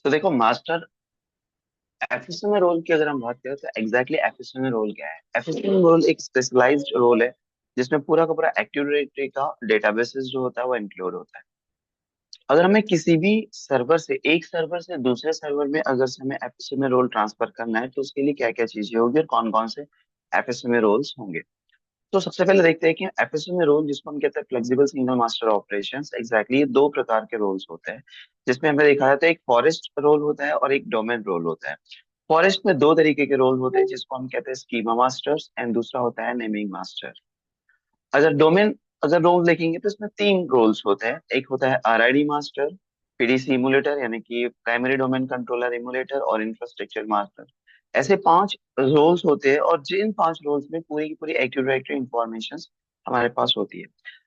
तो देखो master FSM role की अगर हम बात करें तो एग्जैक्टली एफएसएम रोल क्या है। एफएसएम रोल एक स्पेशलाइज्ड रोल है जिसमें पूरा का पूरा एक्टिव डायरेक्टरी का डेटाबेसेस जो होता है वो इंक्लूड होता है। अगर हमें किसी भी सर्वर से एक सर्वर से दूसरे सर्वर में अगर से हमें एफएसएम रोल ट्रांसफर करना है तो उसके लिए क्या क्या चीजें होगी और कौन कौन से एफएसएम रोल्स होंगे। तो सबसे पहले देखते हैं कि एफएसएम में रोल जिसको हम कहते हैं flexible single master operations, exactly ये दो प्रकार के रोल्स होते हैं जिसमें हमें देखा जाता है एक फॉरेस्ट रोल होता है और एक डोमेन रोल होता है। फॉरेस्ट में दो तरीके के रोल होते हैं जिसको हम कहते हैं स्कीमा मास्टर्स एंड दूसरा होता है नेमिंग मास्टर। अगर डोमेन अगर रोल देखेंगे तो इसमें तीन रोल्स होते हैं। एक होता है आरआईडी मास्टर, पीडीसी इमुलेटर यानी कि प्राइमरी डोमेन कंट्रोलर इमुलेटर और इंफ्रास्ट्रक्चर मास्टर। ऐसे पांच रोल्स होते हैं और जिन पांच रोल्स में पूरी की पूरी एक्टिव डायरेक्टरी इंफॉर्मेशन हमारे पास होती है।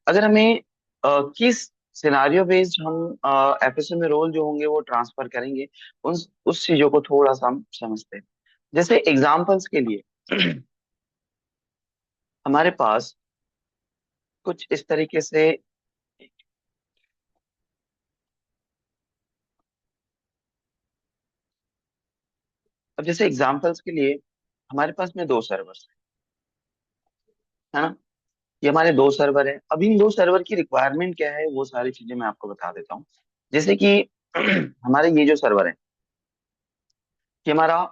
अगर हमें किस सिनारियो बेस्ड हम एफएसएम में रोल जो होंगे वो ट्रांसफर करेंगे उस चीजों को थोड़ा सा हम समझते हैं। जैसे एग्जांपल्स के लिए हमारे पास कुछ इस तरीके से। अब जैसे एग्जांपल्स के लिए हमारे पास में दो सर्वर्स है ना। ये हमारे दो सर्वर है। अब इन दो सर्वर की रिक्वायरमेंट क्या है वो सारी चीजें मैं आपको बता देता हूँ। जैसे कि हमारे ये जो सर्वर है कि हमारा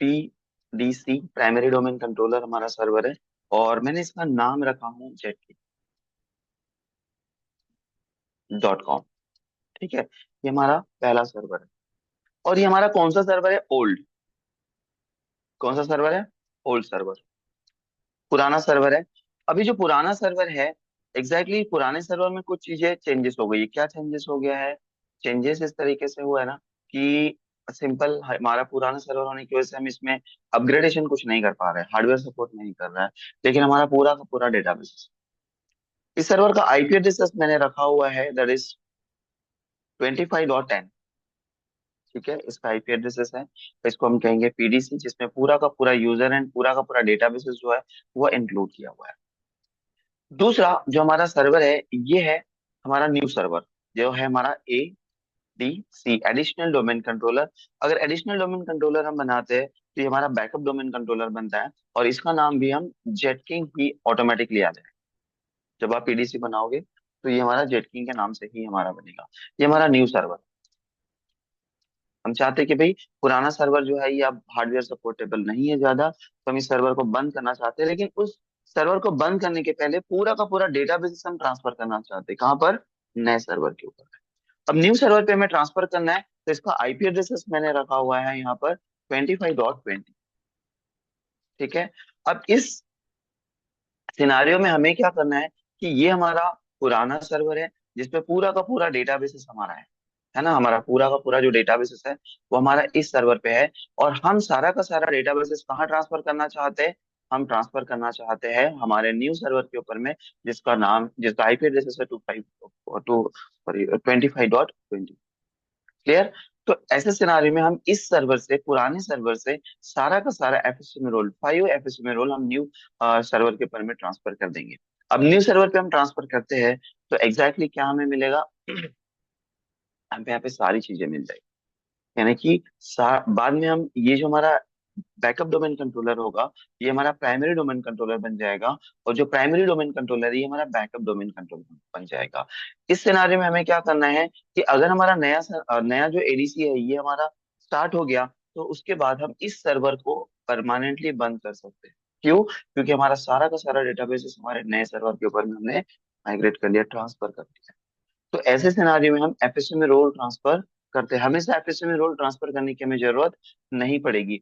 पीडीसी प्राइमरी डोमेन कंट्रोलर हमारा सर्वर है और मैंने इसका नाम रखा हूँ jetk.com। ठीक है, ये हमारा पहला सर्वर है और ये हमारा कौन सा सर्वर है? ओल्ड। कौन सा सर्वर है? ओल्ड सर्वर, पुराना सर्वर है। अभी जो पुराना सर्वर है पुराने सर्वर में कुछ चीजें चेंजेस हो गई है। क्या चेंजेस हो गया है? चेंजेस इस तरीके से हुआ है ना कि सिंपल हमारा पुराना सर्वर होने की वजह से हम इसमें अपग्रेडेशन कुछ नहीं कर पा रहे हैं, हार्डवेयर सपोर्ट नहीं कर रहा है। लेकिन हमारा पूरा का पूरा डेटाबेस, इस सर्वर का आईपी एड्रेस मैंने रखा हुआ है दैट इज 25.10। ठीक है, इसका आईपी एड्रेस है तो इसको हम कहेंगे पीडीसी, जिसमें पूरा का पूरा यूजर एंड पूरा का पूरा डेटाबेस जो है वो इंक्लूड किया हुआ है। दूसरा जो हमारा सर्वर है ये है हमारा न्यू सर्वर, जो है हमारा A D C additional domain controller. अगर एडिशनल डोमेन कंट्रोलर हम बनाते हैं तो ये हमारा बैकअप डोमेन कंट्रोलर बनता है और इसका नाम भी हम जेटकिंग ही ऑटोमेटिकली आ जाए। जब आप पीडीसी बनाओगे तो ये हमारा जेटकिंग के नाम से ही हमारा बनेगा। ये हमारा न्यू सर्वर। हम चाहते हैं कि भाई पुराना सर्वर जो है ये अब हार्डवेयर सपोर्टेबल नहीं है ज्यादा, तो हम इस सर्वर को बंद करना चाहते हैं। लेकिन उस सर्वर को बंद करने के पहले पूरा का पूरा डेटाबेस हम ट्रांसफर करना चाहते हैं। कहाँ पर? नए सर्वर के ऊपर। अब न्यू सर्वर पे हमें ट्रांसफर करना है तो इसका आईपी एड्रेस मैंने रखा हुआ है यहाँ पर 25.20। ठीक है, अब इस सिनारियो में हमें क्या करना है कि ये हमारा पुराना सर्वर है जिसमें पूरा का पूरा डेटाबेस हमारा है ना। हमारा पूरा का पूरा जो डेटाबेस है वो हमारा इस सर्वर पे है और हम सारा का सारा डेटाबेस कहाँ ट्रांसफर करना चाहते हैं? हम ट्रांसफर करना चाहते हैं हमारे न्यू सर्वर के ऊपर में, जिसका आईपी एड्रेस है 25.20। क्लियर? तो ऐसे सिनारियो में हम इस सर्वर से, पुराने सर्वर से सारा का सारा एफएसएम रोल, 5 एफएसएम रोल हम न्यू सर्वर के ऊपर में ट्रांसफर कर देंगे। अब न्यू सर्वर पे हम ट्रांसफर करते हैं तो क्या हमें मिलेगा? हमें यहाँ पे सारी चीजें मिल जाएगी। यानी कि बाद में हम ये जो हमारा बैकअप डोमेन कंट्रोलर होगा ये हमारा प्राइमरी डोमेन कंट्रोलर बन जाएगा और जो प्राइमरी डोमेन कंट्रोलर है ये हमारा बैकअप डोमेन कंट्रोलर बन जाएगा। इस सिनारियो में हमें क्या करना है कि अगर हमारा नया जो एडीसी है ये हमारा स्टार्ट हो गया तो उसके बाद हम इस सर्वर को परमानेंटली बंद कर सकते हैं। क्यों? क्योंकि हमारा सारा का सारा डेटाबेस हमारे नए सर्वर के ऊपर में हमने माइग्रेट कर लिया, ट्रांसफर कर दिया। तो ऐसे सिनारियो में हम एफएसएम में रोल ट्रांसफर करते हैं। हमेशा एफएसएम में रोल ट्रांसफर करने की हमें जरूरत नहीं पड़ेगी।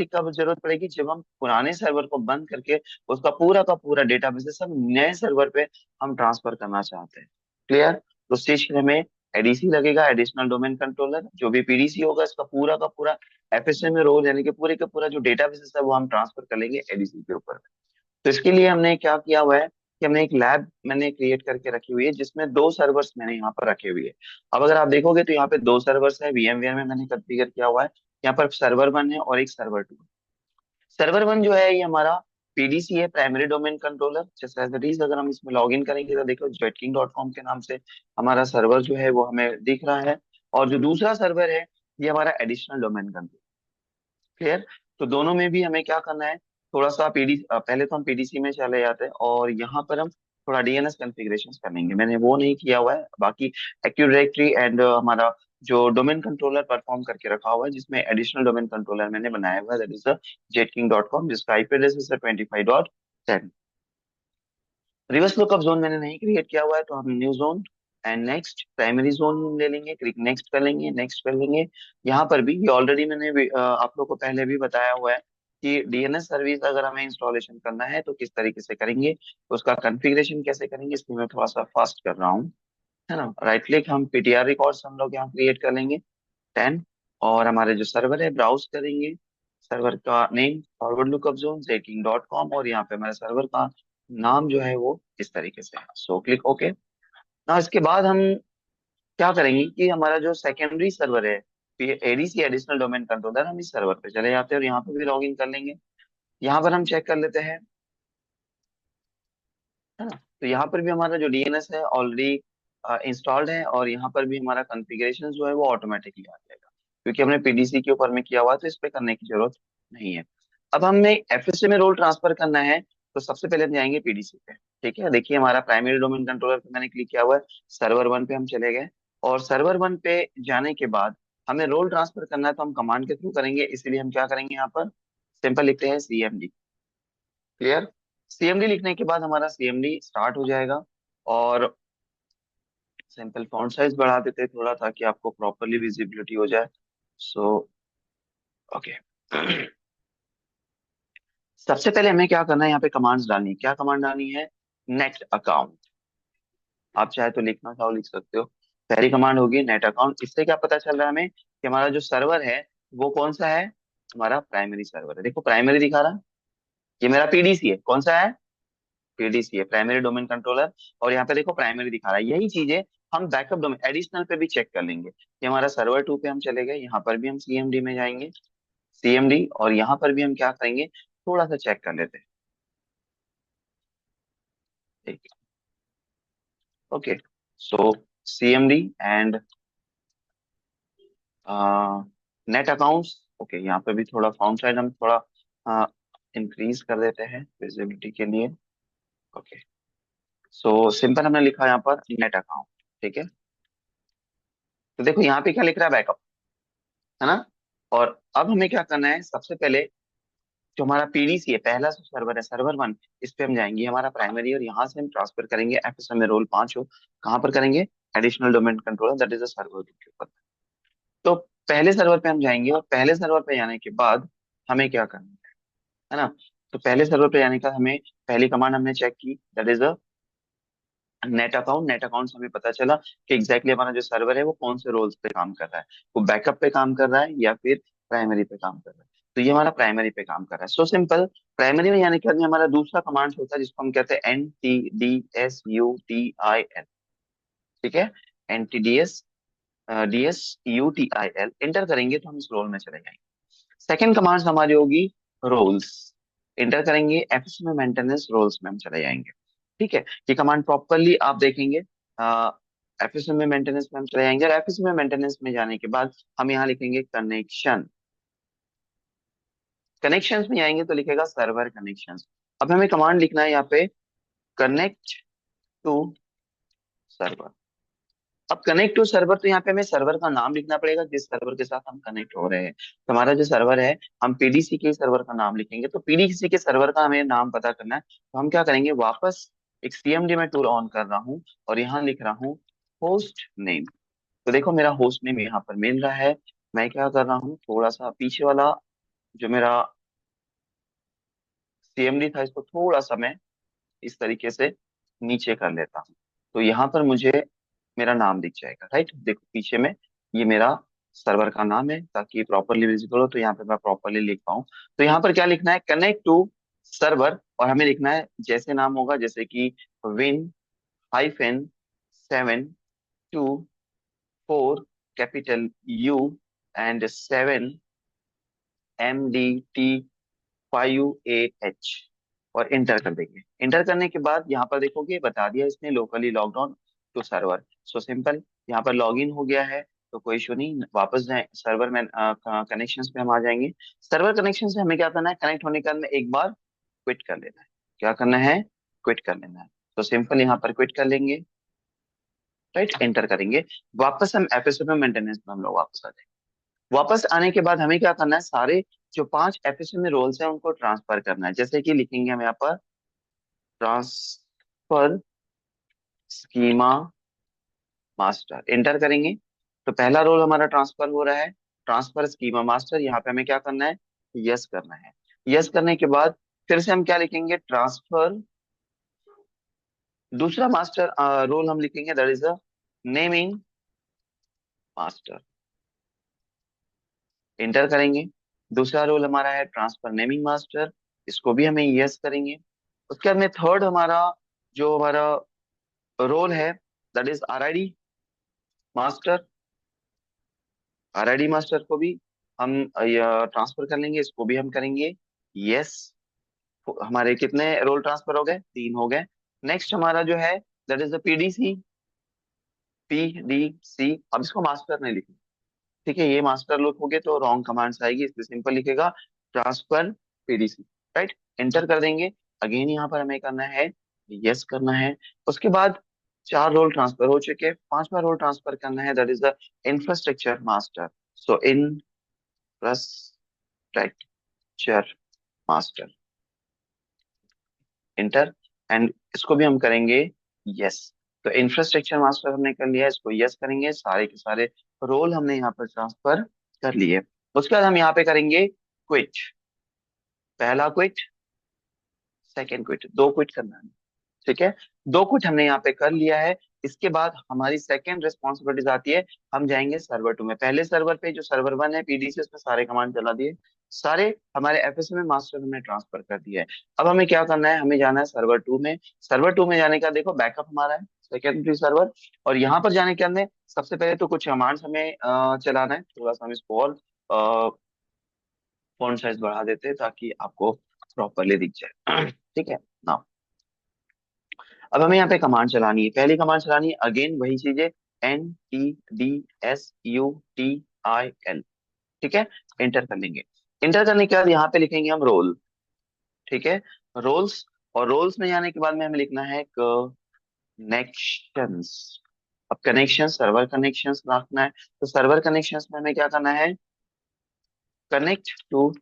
कब जरूरत पड़ेगी? जब हम पुराने सर्वर को बंद करके उसका पूरा का पूरा डेटाबेस सब नए सर्वर पे हम ट्रांसफर करना चाहते हैं। क्लियर? तो उस चीज के लिए हमें एडीसी लगेगा, एडिशनल डोमेन कंट्रोलर। जो भी पीडीसी होगा इसका पूरा का पूरा एफएसएम में रोल यानी कि पूरे का पूरा जो डेटाबेस है वो हम ट्रांसफर कर लेंगे एडीसी के ऊपर। तो इसके लिए हमने क्या किया हुआ है कि हमने एक लैब मैंने क्रिएट करके रखी हुई है जिसमें दो सर्वर्स मैंने यहाँ पर रखे हुए हैं। अब अगर आप देखोगे तो यहाँ पे दो सर्वर्स है, वीएमवेयर में मैंने कॉन्फ़िगर किया हुआ है। यहाँ पर सर्वर 1 है और एक सर्वर 2। सर्वर 1 जो है ये हमारा पीडीसी है, प्राइमरी डोमेन कंट्रोलर। जैसे एज इट इज अगर हम इसमें लॉग इन करेंगे तो देखो jetking.com के नाम से हमारा सर्वर जो है वो हमें दिख रहा है। और जो दूसरा सर्वर है ये हमारा एडिशनल डोमेन कंट्रोल। क्लियर? तो दोनों में भी हमें क्या करना है, थोड़ा सा पहले तो हम पीडीसी में चले जाते हैं और यहाँ पर हम थोड़ा डीएनएस कॉन्फ़िगरेशन कर लेंगे। मैंने वो नहीं किया हुआ है, बाकी एक्टिव डायरेक्टरी एंड हमारा जो डोमेन कंट्रोलर परफॉर्म करके रखा हुआ है, जिसमें एडिशनल डोमेन कंट्रोलर मैंने बनाया हुआ है, दैट इज jetking.com, जिसका आईपी एड्रेस है 25.10। रिवर्स लुकअप जोन मैंने नहीं क्रिएट किया हुआ है, तो हम new zone and next primary zone ले लेंगे, क्लिक नेक्स्ट कर लेंगे, नेक्स्ट कर लेंगे। यहाँ पर भी ये ऑलरेडी मैंने आप लोग को पहले भी बताया हुआ है कि डीएनएस सर्विस अगर हमें इंस्टॉलेशन करना है तो किस तरीके से करेंगे, तो उसका कॉन्फ़िगरेशन कैसे करेंगे, इसलिए मैं थोड़ा सा फास्ट कर रहा हूँ, है ना। राइट क्लिक, हम पीटीआर रिकॉर्ड्स हम लोग यहाँ क्रिएट कर लेंगे 10, और हमारे जो सर्वर है ब्राउज करेंगे, सर्वर का नेम फॉरवर्ड लुकअप जोन जेकिंग.com, और यहाँ पे हमारे सर्वर का नाम जो है वो इस तरीके से है। So click okay. ना इसके बाद हम क्या करेंगे कि हमारा जो सेकेंडरी सर्वर है एडीसी एडिशनल डोमेन कंट्रोलर, हम इस सर्वर पे चले जाते हैं और यहाँ पे भी लॉग इन कर लेंगे। यहाँ पर हम चेक कर लेते हैं, है ना। तो यहाँ पर भी हमारा जो डीएनएस है ऑलरेडी इंस्टॉल्ड है, और यहाँ पर भी हमारा कॉन्फ़िगरेशन जो है वो ऑटोमेटिकली आ जाएगा, क्योंकि हमने पीडीसी के ऊपर में किया हुआ है, तो इस पे करने की जरूरत नहीं है। अब हमें एफएसए में रोल ट्रांसफर करना है, तो सबसे पहले हम जाएंगे पीडीसी पे। ठीक है, देखिए हमारा प्राइमरी डोमेन कंट्रोलर पे मैंने क्लिक किया हुआ है, सर्वर वन पे हम चले गए, और सर्वर वन पे जाने के बाद हमें रोल ट्रांसफर करना है, तो हम कमांड के थ्रू करेंगे, इसलिए हम क्या करेंगे, यहाँ पर सिंपल लिखते हैं सीएमडी। क्लियर? सीएमडी लिखने के बाद हमारा सीएमडी स्टार्ट हो जाएगा, और सिंपल फॉन्ट साइज बढ़ा देते हैं थोड़ा, ताकि आपको प्रॉपरली विजिबिलिटी हो जाए। So okay. सबसे पहले हमें क्या करना है, यहाँ पे कमांड्स डालनी है। क्या कमांड डालनी है? Net account. आप चाहे तो लिखना चाहो लिख सकते हो। पहली कमांड होगी नेट अकाउंट। इससे क्या पता चल रहा है हमें कि हमारा जो सर्वर है वो कौन सा है, हमारा प्राइमरी सर्वर है। देखो प्राइमरी दिखा रहा है, ये मेरा पीडीसी है। कौन सा है? पीडीसी है, प्राइमरी डोमेन कंट्रोलर। और यहाँ पे देखो प्राइमरी दिखा रहा है। यही चीजें हम बैकअप डोमेन एडिशनल पे भी चेक कर लेंगे, कि हमारा सर्वर टू पे हम चले गए, यहाँ पर भी हम सीएमडी में जाएंगे, सीएमडी, और यहाँ पर भी हम क्या करेंगे, थोड़ा सा चेक कर लेते हैं। ठीक है, okay. So CMD and net accounts. Okay, यहाँ पे भी थोड़ा फॉन्ट साइज हम थोड़ा इंक्रीज कर देते हैं विजिबिलिटी के लिए। ओके, सो सिंपल हमने लिखा यहाँ पर नेट अकाउंट। ठीक है, तो देखो यहाँ पे क्या लिख रहा है, बैकअप, है ना। और अब हमें क्या करना है, सबसे पहले जो हमारा पीडीसी है, पहला जो सर्वर है सर्वर वन, इस पे हम जाएंगे, हमारा प्राइमरी, और यहाँ से हम ट्रांसफर करेंगे एफएसएम में रोल 5 हो। कहाँ पर करेंगे? Additional domain controller, that is a server के ऊपर। तो पहले सर्वर पे हम जाएंगे, और पहले सर्वर पे जाने के बाद हमें क्या करना है ना। तो पहले सर्वर पे जाने का हमें पहली कमांड हमने चेक की, that is a net account. Net account से हमें पता चला कि एग्जैक्टली हमारा जो सर्वर है वो कौन से रोल्स पे काम कर रहा है, वो बैकअप पे काम कर रहा है या फिर प्राइमरी पे काम कर रहा है। तो ये हमारा प्राइमरी पे काम कर रहा है। सो सिंपल, प्राइमरी में यानी कि हमारा दूसरा कमांड होता है जिसको हम कहते हैं NTDSUTIL। ठीक है, NTDSUTIL इंटर करेंगे तो हम इस रोल में चले जाएंगे। सेकेंड कमांड हमारी होगी रोल्स। इंटर करेंगे, एफएसएम में मेंटेनेंस रोल्स में हम चले जाएंगे। ठीक है, ये कमांड प्रॉपरली आप देखेंगे, एफएसएम में मेंटेनेंस में हम चले जाएंगे, और एफएसएम में मेंटेनेंस में जाने के बाद हम यहाँ लिखेंगे कनेक्शन। कनेक्शंस में आएंगे तो लिखेगा सर्वर कनेक्शंस। अब हमें कमांड लिखना है यहाँ पे, कनेक्ट टू सर्वर। अब कनेक्ट टू सर्वर, तो यहाँ पे हमें सर्वर का नाम लिखना पड़ेगा जिस सर्वर के साथ हम कनेक्ट हो रहे हैं। तो हमारा जो सर्वर है, हम पीडीसी के सर्वर का नाम लिखेंगे, तो पीडीसी के सर्वर का हमें नाम पता करना है, तो हम क्या करेंगे, वापस एक सीएमडी में टूल ऑन कर रहा हूँ, और यहाँ लिख रहा हूँ होस्ट नेम। तो देखो मेरा होस्ट नेम यहाँ पर मिल रहा है। मैं क्या कर रहा हूँ, थोड़ा सा पीछे वाला जो मेरा सीएमडी था, इसको थोड़ा सा मैं इस तरीके से नीचे कर लेता हूँ, तो यहाँ पर मुझे मेरा नाम दिख जाएगा। राइट, देखो पीछे में ये मेरा सर्वर का नाम है, ताकि प्रॉपरली विजिबल हो, तो यहाँ पे मैं प्रॉपरली लिख पाऊँ। तो यहाँ पर क्या लिखना है, कनेक्ट टू सर्वर, और हमें लिखना है जैसे नाम होगा, जैसे कि Win-7 2 4 capital U and 7 MDT 5AH, और इंटर कर देंगे। इंटर करने के बाद यहाँ पर देखोगे बता दिया इसने locally logged on to server. So simple, यहाँ पर लॉगिन हो गया है, तो कोई इशू नहीं, वापस जाए सर्वर में, कनेक्शंस पे हम आ जाएंगे। सर्वर कनेक्शन से हमें क्या करना है, कनेक्ट होने के बाद में एक बार क्विट कर लेना है। क्या करना है, क्विट कर लेना है। तो सिंपल यहाँ पर क्विट कर लेंगे, राइट, एंटर करेंगे। वापस हम एफएसएम मेंटेनेंस में हम लोग वापस आ जाएंगे। वापस आने के बाद हमें क्या करना है, सारे जो 5 एफएसएम में रोल्स हैं उनको ट्रांसफर करना है। जैसे कि लिखेंगे हम यहाँ पर ट्रांसफर स्कीमा मास्टर, एंटर करेंगे। तो पहला रोल हमारा ट्रांसफर हो रहा है, ट्रांसफर स्कीमा मास्टर। यहाँ पे हमें क्या करना है, यस करना है। यस करने के बाद फिर से हम क्या लिखेंगे, ट्रांसफर दूसरा मास्टर रोल हम लिखेंगे, that is a naming master, enter करेंगे। दूसरा रोल हमारा है ट्रांसफर नेमिंग मास्टर, इसको भी हमें यस करेंगे। उसके बाद में थर्ड हमारा जो हमारा रोल है, that is RID master. RID master को भी हम ट्रांसफर कर लेंगे, इसको भी हम करेंगे यस। हमारे कितने रोल ट्रांसफर हो गए, 3 हो गए। नेक्स्ट हमारा जो है, that is the PDC, PDC. अब इसको मास्टर नहीं लिखेंगे, ठीक है, ये मास्टर लिखोगे तो रॉन्ग कमांड्स आएगी, इसलिए सिंपल लिखेगा ट्रांसफर पीडीसी, राइट, एंटर कर देंगे। अगेन यहाँ पर हमें करना है, यस करना है। उसके बाद 4 रोल ट्रांसफर हो चुके हैं, 5वां रोल ट्रांसफर करना है, that is the infrastructure master. So infrastructure master, inter, and इसको भी हम करेंगे यस। तो इंफ्रास्ट्रक्चर मास्टर हमने कर लिया है, इसको यस करेंगे। सारे के सारे रोल हमने यहाँ पर ट्रांसफर कर लिए। उसके बाद हम यहाँ पे करेंगे क्विट, पहला क्विट, सेकंड क्विट, 2 क्विट करना है, ठीक है। 2 क्विट हमने यहाँ पे कर लिया है। इसके बाद हमारी सेकंड रिस्पॉन्सिबिलिटीज आती है, हम जाएंगे सर्वर 2 में। पहले सर्वर पे जो सर्वर 1 है पीडीसी, उसमें सारे कमांड चला दिए, सारे हमारे एफएसएम में मास्टर हमने ट्रांसफर कर दिया है। अब हमें क्या करना है, हमें जाना है सर्वर 2 में। सर्वर 2 में जाने का देखो बैकअप हमारा है सेकेंडरी सर्वर, और यहाँ पर जाने के अंदर सबसे पहले तो कुछ कमांड्स हमें चलाना है। थोड़ा सा हम इसको और फॉन्ट साइज बढ़ा देते हैं ताकि आपको प्रॉपरली दिख जाए ठीक है ना। अब हमें यहाँ पे कमांड चलानी है, पहली कमांड चलानी है, अगेन वही चीजें, NTDSUTIL, ठीक है, एंटर कर लेंगे। एंटर करने के बाद यहाँ पे लिखेंगे हम रोल, ठीक है, रोल्स। और रोल्स में जाने के बाद में हमें लिखना है कनेक्शंस। अब कनेक्शन, सर्वर कनेक्शंस रखना है, तो सर्वर कनेक्शंस में हमें क्या करना है, connect to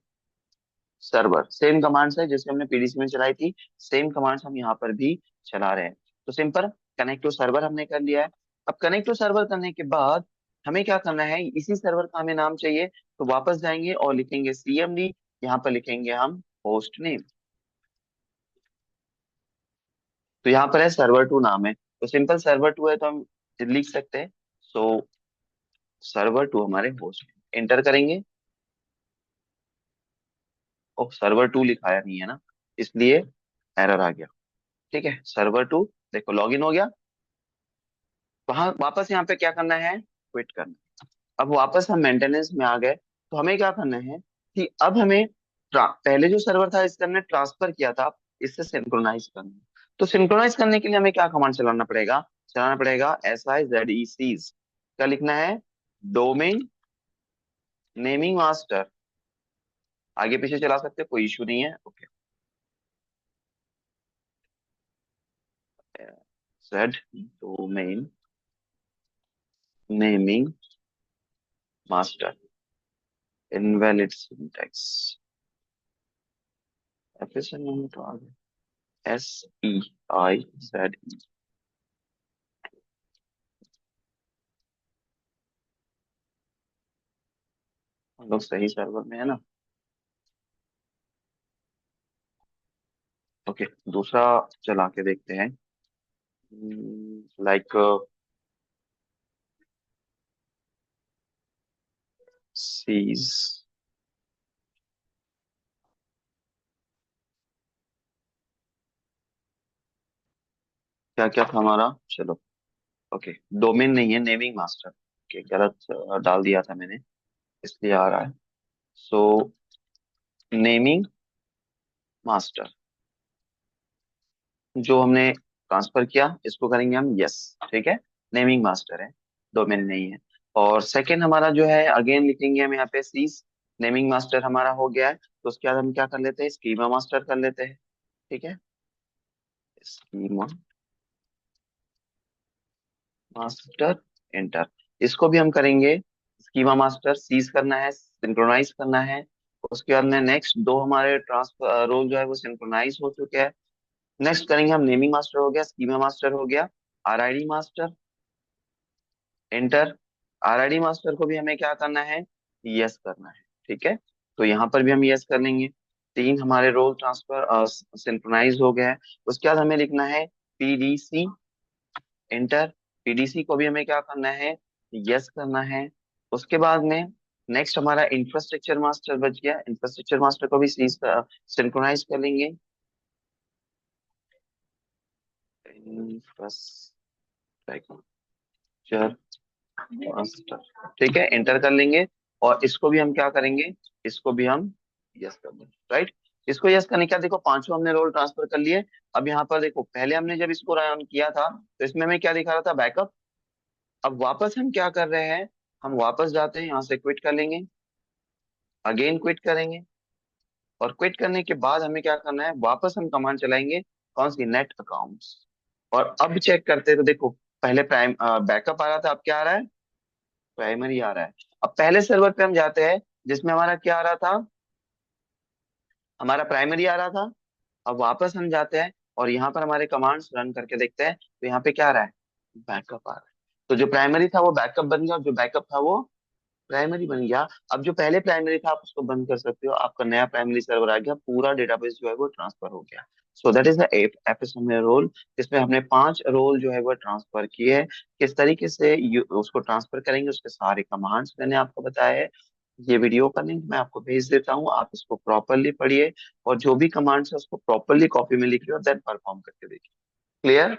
server. Same commands है जैसे हमने पीडीसी में चलाई थी, सेम कमांड्स हम यहाँ पर भी चला रहे हैं। तो सिंपल कनेक्ट टू सर्वर हमने कर लिया है। अब कनेक्ट टू सर्वर करने के बाद हमें क्या करना है, इसी सर्वर का हमें नाम चाहिए, तो वापस जाएंगे और लिखेंगे CMD। यहाँ पर लिखेंगे हम होस्ट नेम, तो यहाँ पर है सर्वर 2 नाम है, तो सिंपल सर्वर 2 है तो हम लिख सकते हैं। सो सर्वर 2 हमारे होस्ट नेम, एंटर करेंगे। ओ, सर्वर 2 लिखाया नहीं है ना, इसलिए एरर आ गया। ठीक है, सर्वर 2 देखो लॉगिन हो गया। वहां वापस यहाँ पे क्या करना है, क्विट करना है। अब वापस हम मेंटेनेंस में आ गए, तो हमें क्या करना है कि अब हमें पहले जो सर्वर था इसका हमने ट्रांसफर किया था, इससे सिंक्रोनाइज करना है। तो सिंक्रोनाइज करने के लिए हमें क्या कमांड चलाना पड़ेगा, चलाना पड़ेगा SIZECs। क्या लिखना है, डोमेन नेमिंग मास्टर, आगे पीछे चला सकते हैं, कोई इशू नहीं है, okay. Z domain naming master, invalid syntax, एफएसएन में तो आ गया, SEIZE। हम लोग सही सर्वर में है ना, ओके। दूसरा चला के देखते हैं, लाइक सीज, क्या क्या था हमारा, चलो, ओके। डोमेन नहीं है, नेमिंग मास्टर, ओके, गलत डाल दिया था मैंने, इसलिए आ रहा है। सो नेमिंग मास्टर जो हमने ट्रांसफर किया, इसको करेंगे हम यस, ठीक है, नेमिंग मास्टर है, डोमेन नहीं है। और सेकंड हमारा जो है अगेन लिखेंगे हम यहाँ पे सीज, नेमिंग मास्टर हमारा हो गया है, तो उसके बाद हम क्या कर लेते हैं, स्कीमा मास्टर कर लेते हैं। ठीक है, स्कीमा मास्टर एंटर, इसको भी हम करेंगे। स्कीमा मास्टर सीज करना है, सिंक्रोनाइज करना है। उसके बाद में नेक्स्ट दो हमारे ट्रांसफर रोल जो है वो सिंक्रोनाइज हो चुके हैं। नेक्स्ट करेंगे हम नेमिंग मास्टर हो गया, स्कीमा मास्टर हो गया, RID master enter. RID master को भी हमें क्या करना है, यस करना है। ठीक है, तो यहाँ पर भी हम यस कर लेंगे। तीन हमारे रोल ट्रांसफर सिंक्रोनाइज हो गया है। उसके बाद हमें लिखना है पीडीसी एंटर। पीडीसी को भी हमें क्या करना है, यस करना है। उसके बाद में नेक्स्ट हमारा इंफ्रास्ट्रक्चर मास्टर बच गया, इंफ्रास्ट्रक्चर मास्टर को भी सिंक्रोनाइज कर लेंगे। इंफ्रास्ट्रक्चर मास्टर, ठीक है, एंटर कर लेंगे। और इसको भी हम क्या करेंगे, इसको भी हम यस कर देंगे, राइट। इसको यस करने के बाद देखो पांचों हमने रोल ट्रांसफर कर लिए। अब यहाँ पर देखो पहले हमने जब इसको रन किया था तो इसमें हमें क्या दिखा रहा था, बैकअप। अब वापस हम क्या कर रहे हैं, हम वापस जाते हैं, यहाँ से क्विट कर लेंगे, अगेन क्विट करेंगे। और क्विट करने के बाद हमें क्या करना है, वापस हम कमांड चलाएंगे, कौन सी, नेट अकाउंट्स। और अब चेक करते हैं तो देखो पहले प्राइम बैकअप आ रहा था, अब क्या आ रहा है, प्राइमरी आ रहा है। अब पहले सर्वर पे हम जाते हैं जिसमें हमारा क्या आ रहा था, हमारा प्राइमरी आ रहा था। अब वापस हम जाते हैं और यहाँ पर हमारे कमांड्स रन करके देखते हैं तो यहाँ पे क्या आ रहा है, बैकअप आ रहा है। तो जो प्राइमरी था वो बैकअप बन गया और जो बैकअप था वो प्राइमरी बन गया। अब जो पहले प्राइमरी था आप उसको बंद कर सकते हो, आपका नया प्राइमरी सर्वर आ गया, पूरा डेटाबेस जो है वो ट्रांसफर हो गया। So that is the FSMA role, जिसमें हमने 5 रोल जो है वो ट्रांसफर किए हैं। किस तरीके से उसको ट्रांसफर करेंगे, उसके सारे कमांड्स मैंने आपको बताया है। ये वीडियो का लिंक मैं आपको भेज देता हूँ, आप इसको प्रॉपरली पढ़िए और जो भी कमांड्स है उसको प्रॉपरली कॉपी में लिखिए और देन परफॉर्म करके देखिए। क्लियर।